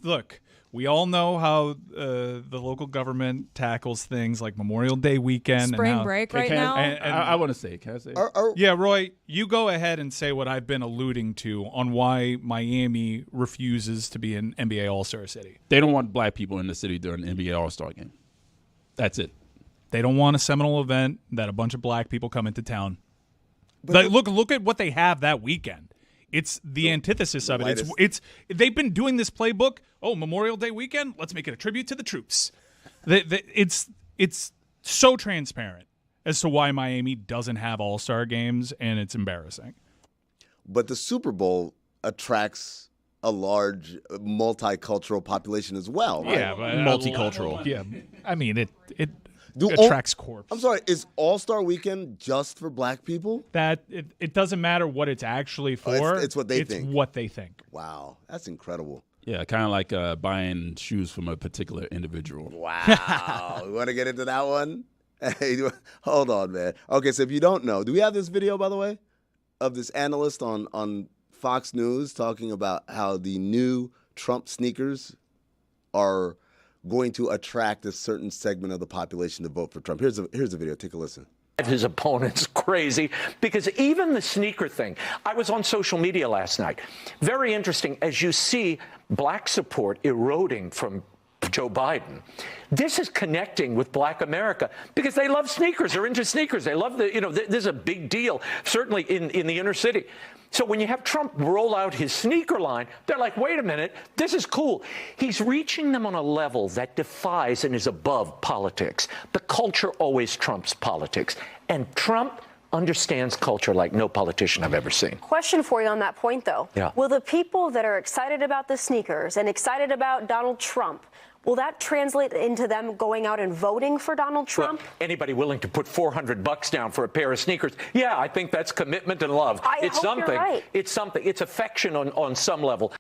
Look, we all know how the local government tackles things like Memorial Day weekend. Spring and how, break right now? And, I want to say, can I say it? yeah, Roy, you go ahead and say what I've been alluding to on why Miami refuses to be an NBA All-Star city. They don't want black people in the city during the NBA All-Star game. That's it. They don't want a seminal event that a bunch of black people come into town. Like, look at what they have that weekend. It's the antithesis of it. It's they've been doing this playbook. Oh, Memorial Day weekend, let's make it a tribute to the troops. It's so transparent as to why Miami doesn't have all-star games, and it's embarrassing. But the Super Bowl attracts a large multicultural population as well. Right? Yeah, but Multicultural. Yeah, I mean it attracts corpse. I'm sorry, is All-Star Weekend just for black people? That it doesn't matter what it's actually for. It's what they think. It's what they think. Wow, that's incredible. Yeah, kind of like buying shoes from a particular individual. Wow. We want to get into that one? Hey, hold on, man. Okay, so if you don't know, do we have this video, by the way, of this analyst on Fox News talking about how the new Trump sneakers are going to attract a certain segment of the population to vote for Trump? Here's a video. Take a listen. His opponents crazy because even the sneaker thing, I was on social media last night. Very interesting as you see black support eroding from Joe Biden. This is connecting with black America because they love sneakers. They're into sneakers. They love this is a big deal, certainly in the inner city. So when you have Trump roll out his sneaker line, they're like, wait a minute, this is cool. He's reaching them on a level that defies and is above politics. The culture always trumps politics. And Trump understands culture like no politician I've ever seen. Question for you on that point, though. Yeah. Will the people that are excited about the sneakers and excited about Donald Trump, will that translate into them going out and voting for Donald Trump? Well, anybody willing to put $400 down for a pair of sneakers? Yeah, I think that's commitment and love. It's hope something. you're right. It's something. It's affection on some level.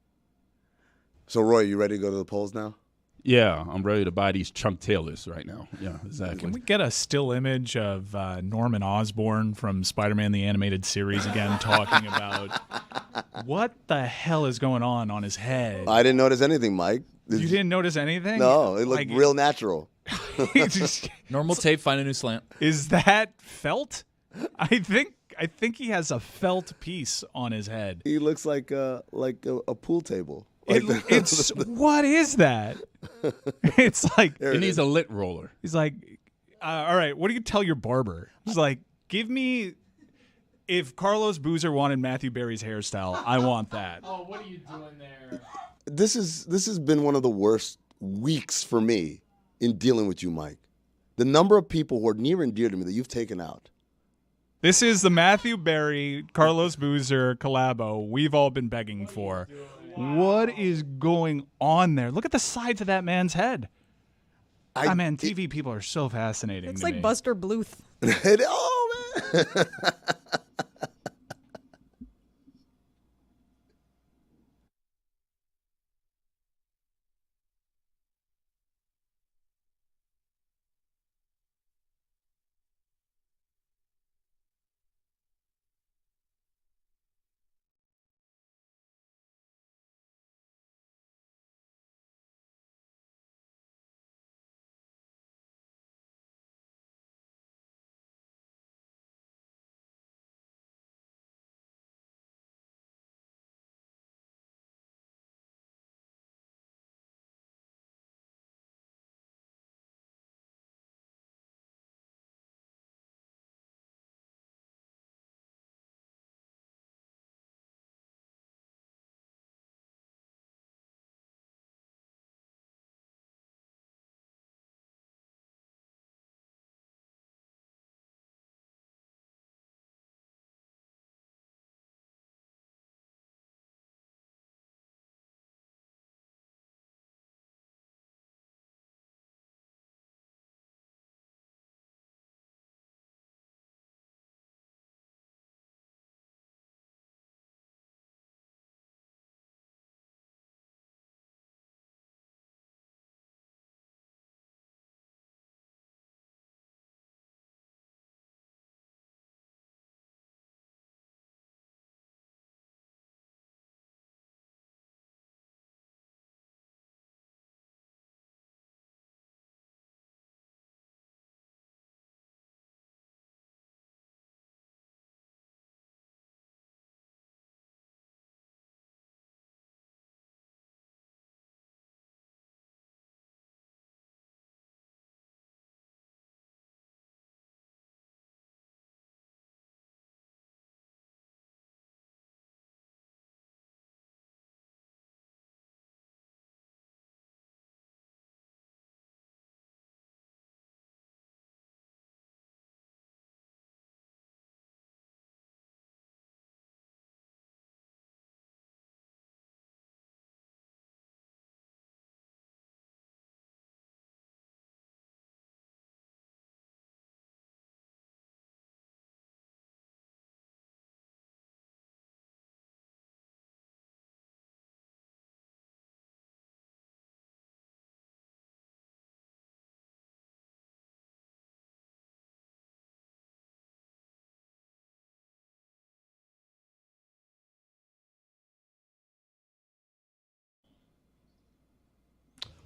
So, Roy, you ready to go to the polls now? Yeah, I'm ready to buy these Chunk Taylors right now. Yeah, exactly. Can we get a still image of Norman Osborn from Spider-Man the Animated Series again talking about what the hell is going on his head? I didn't notice anything, Mike. You didn't notice anything? No, it looked real natural. Normal tape, find a new slant. Is that felt? I think he has a felt piece on his head. He looks like a pool table. It's what is that? It's like It needs a lit roller. he's like, all right, what do you tell your barber? He's like, give me. If Carlos Boozer wanted Matthew Berry's hairstyle, I want that. Oh, what are you doing there? This has been one of the worst weeks for me in dealing with you, Mike. The number of people who are near and dear to me that you've taken out. This is the Matthew Berry, Carlos Boozer collabo we've all been begging for. What is going on there? Look at the sides of that man's head. Man, TV people are so fascinating. It's to like me. Buster Bluth. Oh, man.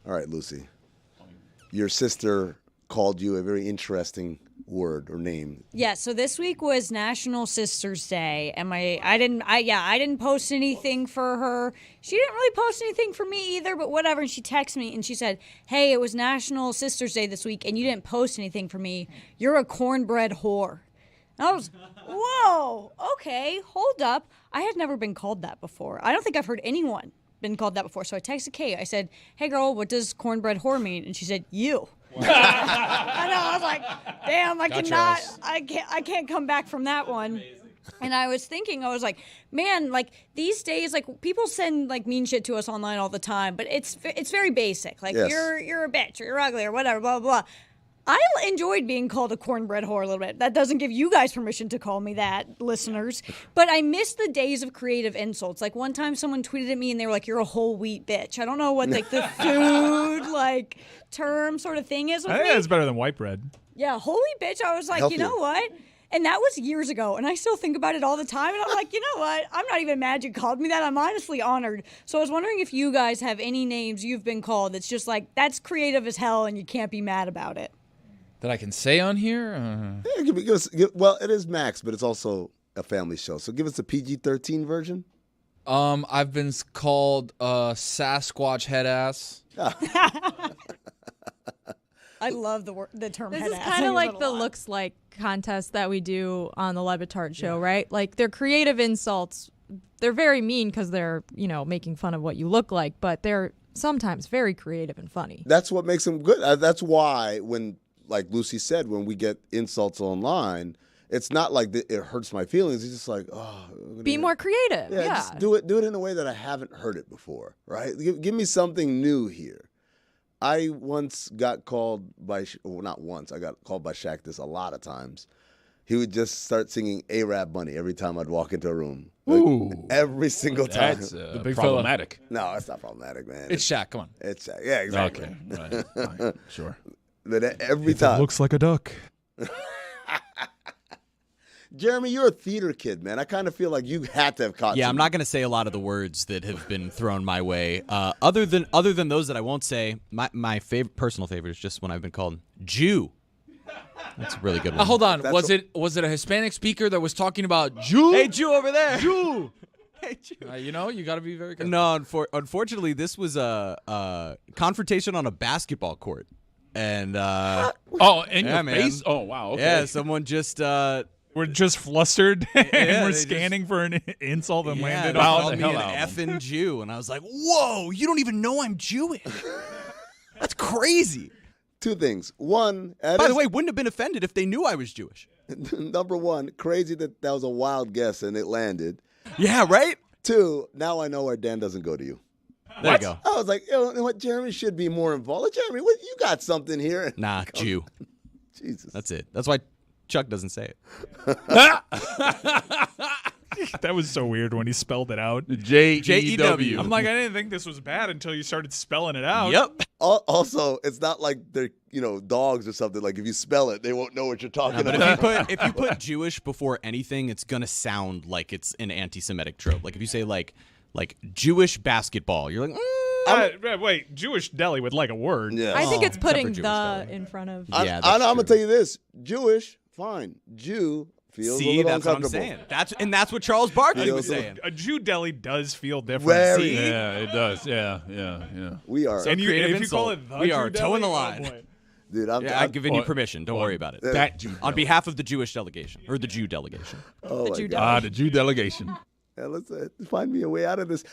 All right, Lucy. Your sister called you a very interesting word or name. Yeah, so this week was National Sisters Day, and I didn't post anything for her. She didn't really post anything for me either, but whatever. And she texted me and she said, "Hey, it was National Sisters Day this week, and you didn't post anything for me. You're a cornbread whore." And I was, whoa, okay, hold up. I had never been called that before. I don't think I've heard anyone been called that before. So I texted Kate. I said, "Hey, girl, what does cornbread whore mean?" And she said, "You." I know. I was like, damn, I can't come back from that one. And I was thinking, I was like, man, like these days, like people send like mean shit to us online all the time, but it's very basic. Like Yes. you're a bitch or you're ugly or whatever, blah, blah, blah. I enjoyed being called a cornbread whore a little bit. That doesn't give you guys permission to call me that, listeners. But I miss the days of creative insults. Like one time someone tweeted at me and they were like, "You're a whole wheat bitch." I don't know what like the food like term sort of thing is with I me. think that's better than white bread. Yeah, whole wheat bitch. I was like, Healthier. you know what? And that was years ago. And I still think about it all the time. And I'm like, you know what? I'm not even mad you called me that. I'm honestly honored. So I was wondering if you guys have any names you've been called that's just like, that's creative as hell and you can't be mad about it. That I can say on here? Yeah, well, it is Max, but it's also a family show. So give us a PG-13 version. I've been called Sasquatch head ass. I love the term This head is ass. kind I of use like it a the lot. looks like contest that we do on the Le Batard Show, right? Like they're creative insults. They're very mean because they're, making fun of what you look like, but they're sometimes very creative and funny. That's what makes them good. That's why when, like Lucy said, when we get insults online, it's not like it hurts my feelings. It's just like, Be more creative. Yeah. just do it in a way that I haven't heard it before, right? Give me something new here. I once got called by, well, not once, I got called by Shaq this a lot of times. He would just start singing A-Rap Bunny every time I'd walk into a room. Ooh. Every single time. That's The big problematic. No, it's not problematic, man. It's Shaq. Come on. It's Shaq. Yeah, exactly. Okay. Right. Fine. Sure. But every If time. it looks like a duck. Jeremy, you're a theater kid, man. I kind of feel like you had to have caught. Yeah, some- I'm not going to say a lot of the words that have been thrown my way. Other than those that I won't say, my personal favorite is just when I've been called Jew. That's a really good one. Hold on. Was it a Hispanic speaker that was talking about Jew? Hey, Jew over there. Jew. Hey, Jew. You got to be very careful. No, unfortunately, this was a confrontation on a basketball court, and Oh, in Yeah, your man. face? Oh, wow. Okay. yeah, someone just We're just flustered and Yeah, we're they scanning for an insult and landed they on called the me hell an out of effing Jew, and I was like, "Whoa, you don't even know I'm Jewish." That's crazy. Two things. One, By the way, wouldn't have been offended if they knew I was Jewish. number one, crazy that was a wild guess and it landed. Yeah, right? Two, now I know where Dan doesn't go to you. There you go. I was like, you know what, Jeremy should be more involved. Like, Jeremy, you got something here. Nah, Jew. Jesus. That's it. That's why Chuck doesn't say it. That was so weird when he spelled it out. J-E-W. I'm like, I didn't think this was bad until you started spelling it out. Yep. Also, it's not like they're, dogs or something. Like if you spell it, they won't know what you're talking But about. if you put Jewish before anything, it's gonna sound like it's an anti-Semitic trope. Like if you say like Jewish basketball, you're like, Wait, Jewish deli would like a word. Yeah. I think it's putting Jewish, the though. in front of. Yeah, I'm that's gonna true. tell you this: Jewish, fine. Jew feels a See, little that's what I'm uncomfortable. saying. That's what Charles Barkley was Feels a- saying. A Jew deli does feel different. Very. Yeah, it does. Yeah. We are, And Creative if you call insult. it the We Jew are deli, toeing the oh line. boy. dude. I'm, Yeah, I've given you permission. Don't worry about it. That Jew. On behalf of the Jewish delegation or the Jew delegation. oh The my Jew God. The Jew delegation. Yeah, let's find me a way out of this.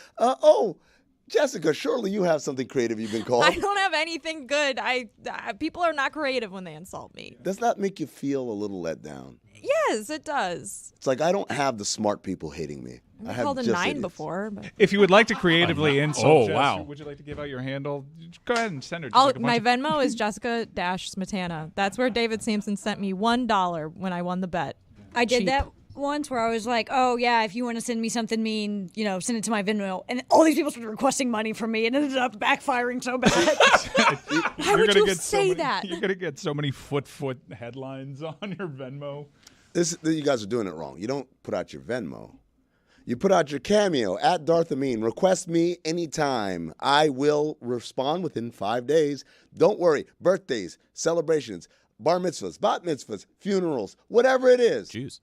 Jessica, surely you have something creative you've been called. I don't have anything good. People are not creative when they insult me. Does that make you feel a little let down? Yes, it does. It's like I don't have the smart people hating me. I I've have called a just 9 idiots. before. But If you would like to creatively insult, Oh, Jess, wow. would you like to give out your handle? Go ahead and send her. Just I'll, like a my bunch Venmo is Jessica-Smetana. That's where David Sampson sent me $1 when I won the bet. I did Cheap. that once where I was like, oh, yeah, if you want to send me something mean, send it to my Venmo. And all these people started requesting money from me and it ended up backfiring so bad. Why would you say that? You're gonna get so many foot headlines on your Venmo. You guys are doing it wrong. You don't put out your Venmo. You put out your cameo at Darth Amin. Request me anytime. I will respond within 5 days. Don't worry. Birthdays, celebrations, bar mitzvahs, bat mitzvahs, funerals, whatever it is. Jews.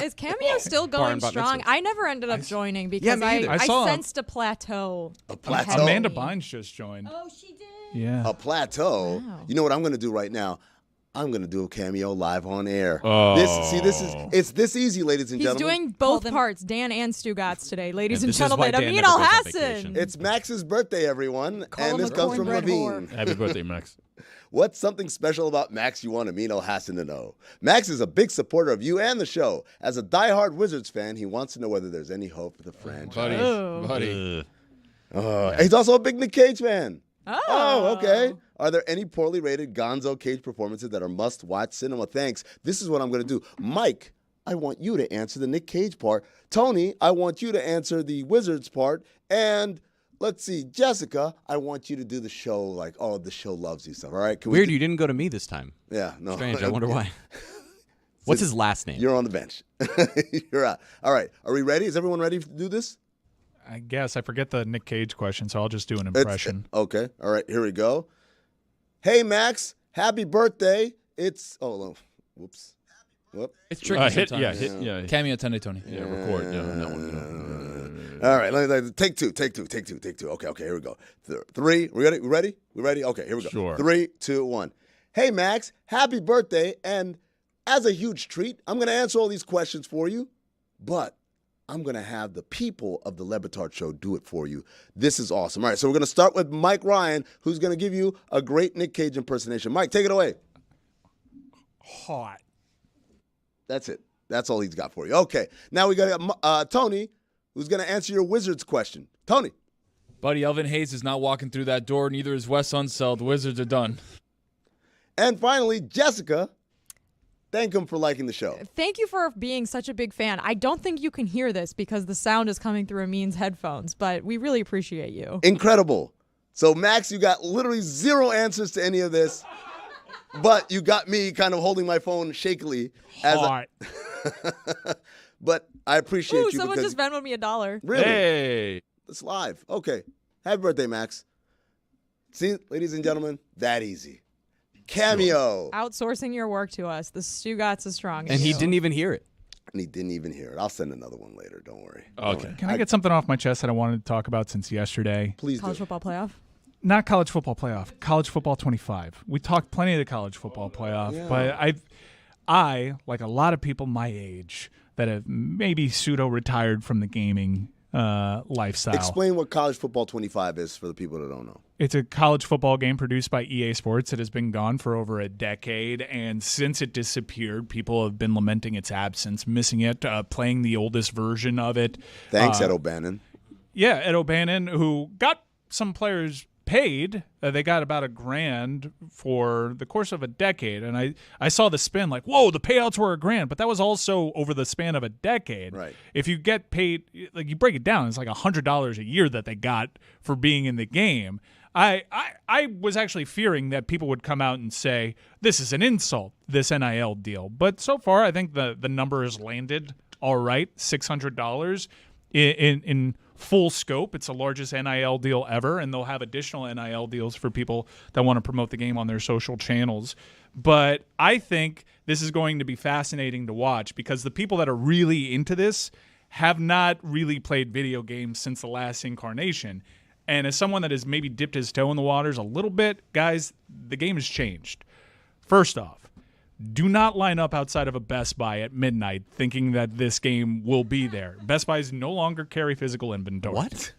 Is Cameo still going strong? I never ended up joining because me either. I saw sensed a plateau. A plateau. Amanda Bynes just joined. Oh, she did. Yeah. A plateau. Wow. You know what I'm going to do right now? I'm going to do a cameo live on air. Oh. It's this easy, ladies and He's gentlemen. doing both parts, Dan and Stugotz today, ladies and this is why gentlemen. Dan Amin never Al goes on Hassan. vacation. It's Max's birthday, everyone, Call and him this a comes from cornbread Levine. Happy birthday, Max. What's something special about Max you want Amin Al Hassan to know? Max is a big supporter of you and the show. As a diehard Wizards fan, he wants to know whether there's any hope for the franchise. Buddy. He's also a big Nick Cage fan. Oh. Okay. Are there any poorly rated Gonzo Cage performances that are must-watch cinema? Thanks. This is what I'm going to do. Mike, I want you to answer the Nick Cage part. Tony, I want you to answer the Wizards part. And let's see, Jessica, I want you to do the show like, oh, the show loves you stuff. All right? Can we Weird, you didn't go to me this time. Yeah, no. Strange. I wonder why. What's his last name? You're on the bench. You're out. All right. Are we ready? Is everyone ready to do this? I guess I forget the Nick Cage question, so I'll just do an impression. Okay. All right. Here we go. Hey, Max. Happy birthday. It's whoops. Whoop. It's tricky Hit, sometimes. yeah. Cameo Tony Tony. Yeah, record. Yeah, that one. All right. Take two. Okay. Here we go. Three. We ready? Okay. Here we go. Sure. 3, 2, 1. Hey, Max. Happy birthday. And as a huge treat, I'm going to answer all these questions for you, but I'm going to have the people of the Le Batard Show do it for you. This is awesome. All right, so we're going to start with Mike Ryan, who's going to give you a great Nick Cage impersonation. Mike, take it away. Hot. That's it. That's all he's got for you. Okay, now we got Tony, who's going to answer your Wizards question. Tony. Buddy, Elvin Hayes is not walking through that door. Neither is Wes Unseld. The Wizards are done. And finally, Jessica. Thank him for liking the show. Thank you for being such a big fan. I don't think you can hear this because the sound is coming through Amin's headphones, but we really appreciate you. Incredible. So, Max, you got literally 0 answers to any of this, but you got me kind of holding my phone shakily. Hot. But I appreciate Ooh, you someone because just Venmoed me $1. really, Hey. it's live. Okay. Happy birthday, Max. See, ladies and gentlemen, that easy. Cameo. Outsourcing your work to us. The Stugotz is strong. And he didn't even hear it. And he didn't even hear it. I'll send another one later. Don't worry. Okay. Can I get something off my chest that I wanted to talk about since yesterday? Please College do. football playoff. Not college football playoff. College football 25. We talked plenty of the college football playoff, but I, like a lot of people my age that have maybe pseudo-retired from the gaming lifestyle. Explain what College Football 25 is for the people that don't know. It's a college football game produced by EA Sports. It has been gone for over a decade, and since it disappeared, people have been lamenting its absence, missing it, playing the oldest version of it. Thanks, Ed O'Bannon. Yeah, Ed O'Bannon, who got some players paid. They got about $1,000 for the course of a decade, and I saw the spin like, whoa, the payouts were $1,000, but that was also over the span of a decade. Right. If you get paid, like you break it down, it's like $100 a year that they got for being in the game. I was actually fearing that people would come out and say, this is an insult, this NIL deal. But so far, I think the number has landed all right, $600 in full scope. It's the largest NIL deal ever, and they'll have additional NIL deals for people that want to promote the game on their social channels. But I think this is going to be fascinating to watch because the people that are really into this have not really played video games since the last incarnation. And as someone that has maybe dipped his toe in the waters a little bit, guys, the game has changed. First off, do not line up outside of a Best Buy at midnight thinking that this game will be there. Best Buys no longer carry physical inventory. What?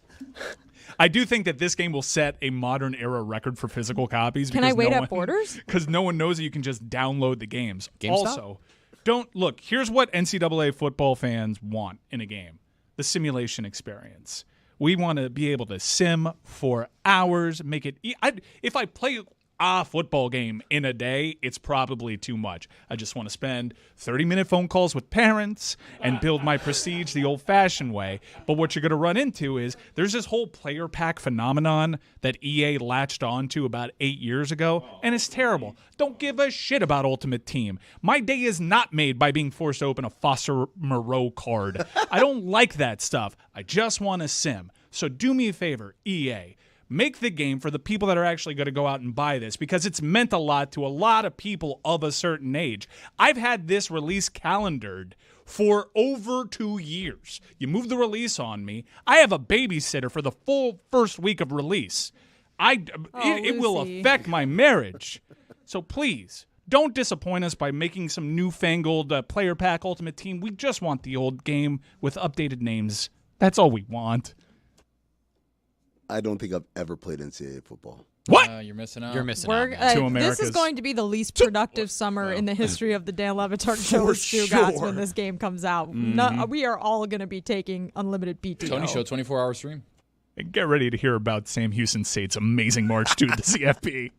I do think that this game will set a modern era record for physical copies. Can I wait at Borders? Because no one knows that you can just download the games. GameStop? Also, don't look. Here's what NCAA football fans want in a game: the simulation experience. We want to be able to sim for hours, make it. If I play a football game in a day, it's probably too much. I just want to spend 30-minute phone calls with parents and build my prestige the old-fashioned way. But what you're going to run into is there's this whole player pack phenomenon that EA latched onto about 8 years ago, and it's terrible. Don't give a shit about Ultimate Team. My day is not made by being forced to open a Foster Moreau card. I don't like that stuff. I just want a sim. So do me a favor, EA. Make the game for the people that are actually going to go out and buy this, because it's meant a lot to a lot of people of a certain age. I've had this release calendared for over 2 years. You move the release on me. I have a babysitter for the full first week of release. It will affect my marriage. So please, don't disappoint us by making some newfangled player pack Ultimate Team. We just want the old game with updated names. That's all we want. I don't think I've ever played NCAA football. What? You're missing out. You're missing out. Man. This is going to be the least productive summer in the history of the Dan Le Batard Show with Stugotz when this game comes out. No, we are all going to be taking unlimited PTO. Tony Show, 24-hour stream. And get ready to hear about Sam Houston State's amazing march to the CFP.